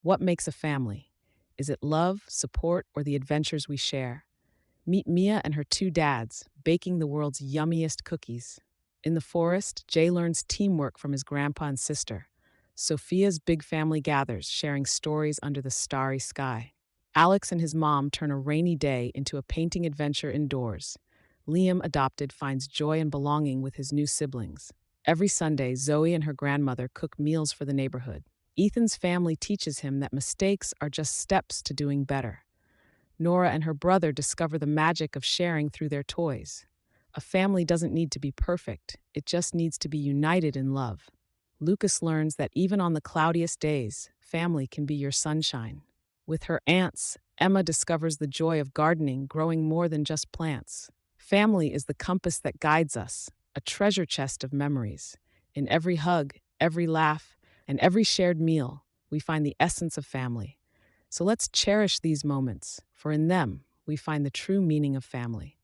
What makes a family? Is it love, support, or the adventures we share? Meet Mia and her two dads, baking the world's yummiest cookies. In the forest, Jay learns teamwork from his grandpa and sister. Sophia's big family gathers, sharing stories under the starry sky. Alex and his mom turn a rainy day into a painting adventure indoors. Liam, adopted, finds joy and belonging with his new siblings. Every Sunday, Zoe and her grandmother cook meals for the neighborhood. Ethan's family teaches him that mistakes are just steps to doing better. Nora and her brother discover the magic of sharing through their toys. A family doesn't need to be perfect, it just needs to be united in love. Lucas learns that even on the cloudiest days, family can be your sunshine. With her aunts, Emma discovers the joy of gardening, growing more than just plants. Family is the compass that guides us, a treasure chest of memories. In every hug, every laugh, and every shared meal, we find the essence of family. So let's cherish these moments, for in them, we find the true meaning of family.